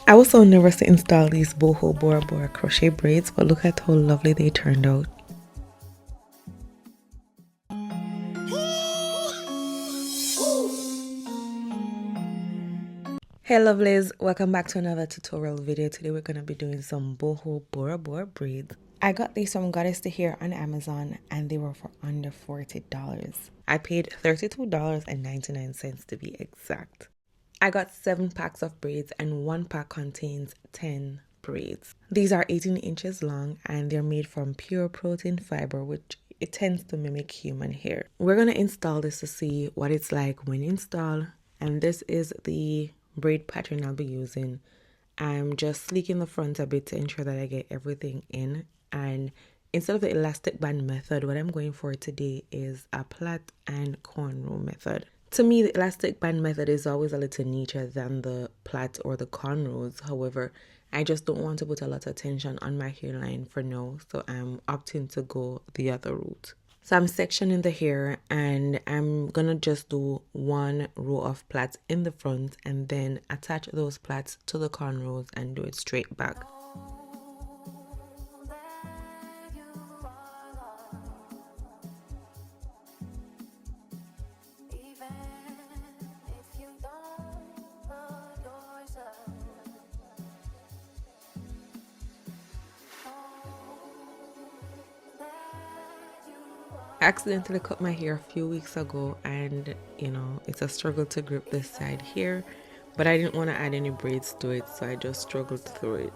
I was so nervous to install these Boho Bora Bora crochet braids, but look at how lovely they turned out. Hey lovelies, welcome back to another tutorial video. Today we're going to be doing some Boho Bora Bora braids. I got these from Goddess to Hair on Amazon and they were for under $40. I paid $32.99 to be exact. I got 7 packs of braids and 1 pack contains 10 braids. These are 18 inches long and they're made from pure protein fiber, which it tends to mimic human hair. We're going to install this to see what it's like when installed, and this is the braid pattern I'll be using. I'm just sleeking the front a bit to ensure that I get everything in, and instead of the elastic band method, what I'm going for today is a plait and cornrow method. To me, the elastic band method is always a little neater than the plait or the cornrows. However, I just don't want to put a lot of tension on my hairline for now, so I'm opting to go the other route. So I'm sectioning the hair and I'm gonna just do 1 row of plaits in the front and then attach those plaits to the cornrows and do it straight back. I accidentally cut my hair a few weeks ago and it's a struggle to grip this side here, but I didn't want to add any braids to it, so I just struggled through it.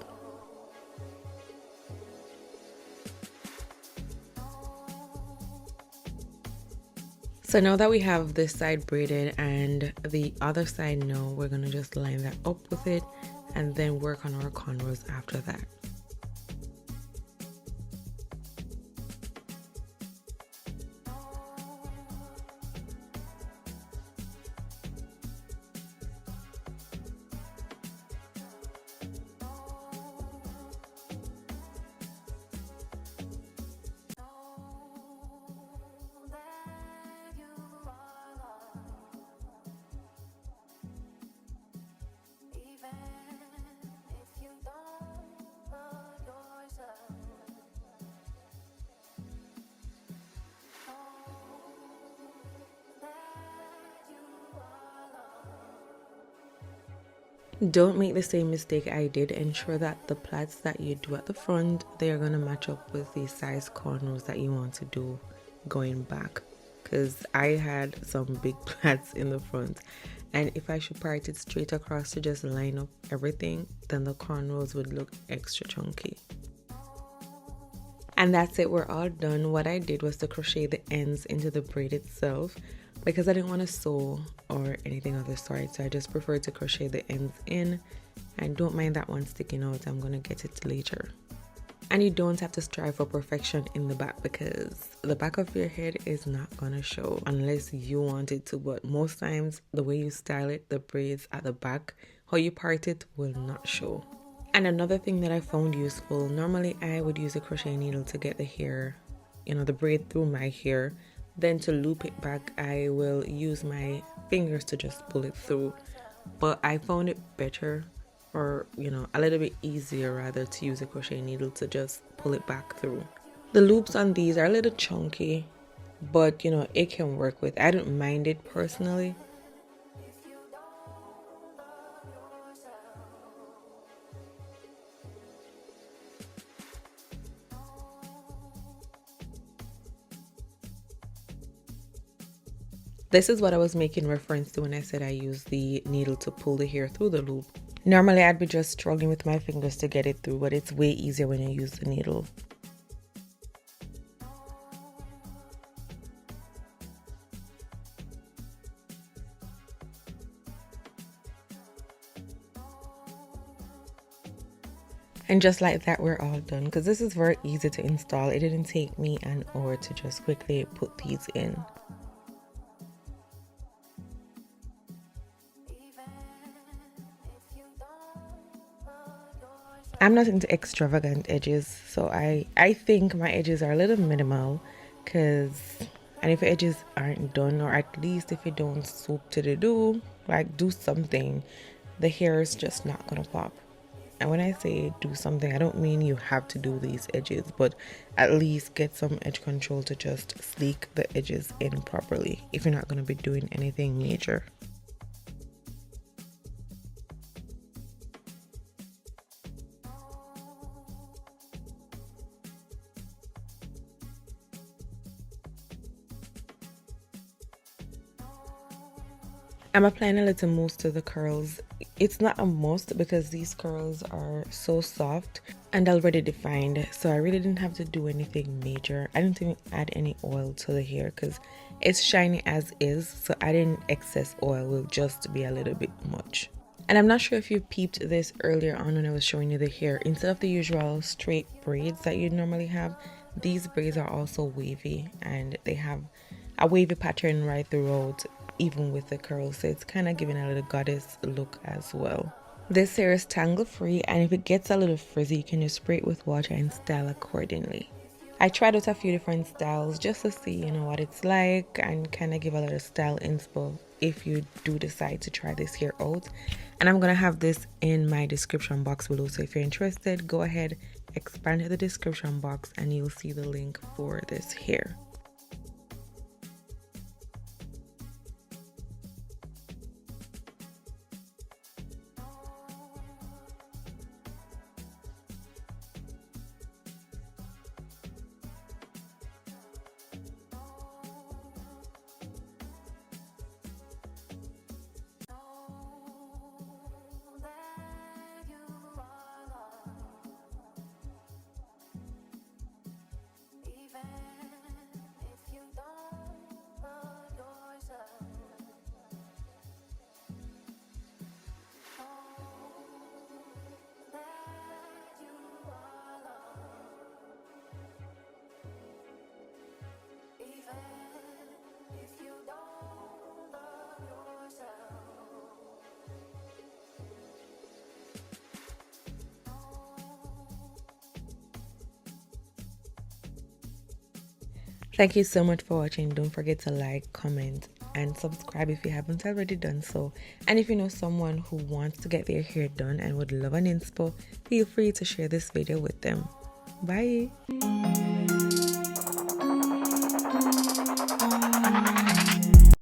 So now that we have this side braided and the other side now, we're going to just line that up with it and then work on our cornrows after that. Don't make the same mistake I did. Ensure that the plaits that you do at the front, they are going to match up with the size cornrows that you want to do going back, because I had some big plaits in the front, and if I should part it straight across to just line up everything, then the cornrows would look extra chunky. And that's it, we're all done. What I did was to crochet the ends into the braid itself because I didn't want to sew or anything of the sort, so I just preferred to crochet the ends in, and don't mind that one sticking out. I'm going to get it later. And you don't have to strive for perfection in the back because the back of your head is not going to show unless you want it to, but most times the way you style it, the braids at the back, how you part it will not show. And another thing that I found useful, normally I would use a crochet needle to get the hair, the braid through my hair. Then to loop it back, I will use my fingers to just pull it through. But I found it better, or a little bit easier rather, to use a crochet needle to just pull it back through. The loops on these are a little chunky, but it can work with. I don't mind it personally. This is what I was making reference to when I said I use the needle to pull the hair through the loop. Normally I'd be just struggling with my fingers to get it through, but it's way easier when you use the needle. And just like that, we're all done, because this is very easy to install. It didn't take me an hour to just quickly put these in. I'm not into extravagant edges, so I think my edges are a little minimal, and if your edges aren't done, or at least if you don't swoop to the do, like do something, the hair is just not gonna pop. And when I say do something, I don't mean you have to do these edges, but at least get some edge control to just sleek the edges in properly if you're not going to be doing anything major. I'm applying a little mousse to the curls. It's not a must because these curls are so soft and already defined, so I really didn't have to do anything major. I didn't even add any oil to the hair because it's shiny as is, so adding excess oil will just be a little bit much. And I'm not sure if you peeped this earlier on when I was showing you the hair. Instead of the usual straight braids that you normally have, these braids are also wavy, and they have a wavy pattern right throughout, even with the curls, so it's kind of giving a little goddess look as well. This hair is tangle free, and if it gets a little frizzy, you can just spray it with water and style accordingly. I tried out a few different styles just to see, what it's like, and kind of give a little style inspo if you do decide to try this hair out. And I'm gonna have this in my description box below, so if you're interested, go ahead, expand the description box and you'll see the link for this hair. Thank you so much for watching. Don't forget to like, comment, and subscribe if you haven't already done so. And if you know someone who wants to get their hair done and would love an inspo, feel free to share this video with them. Bye!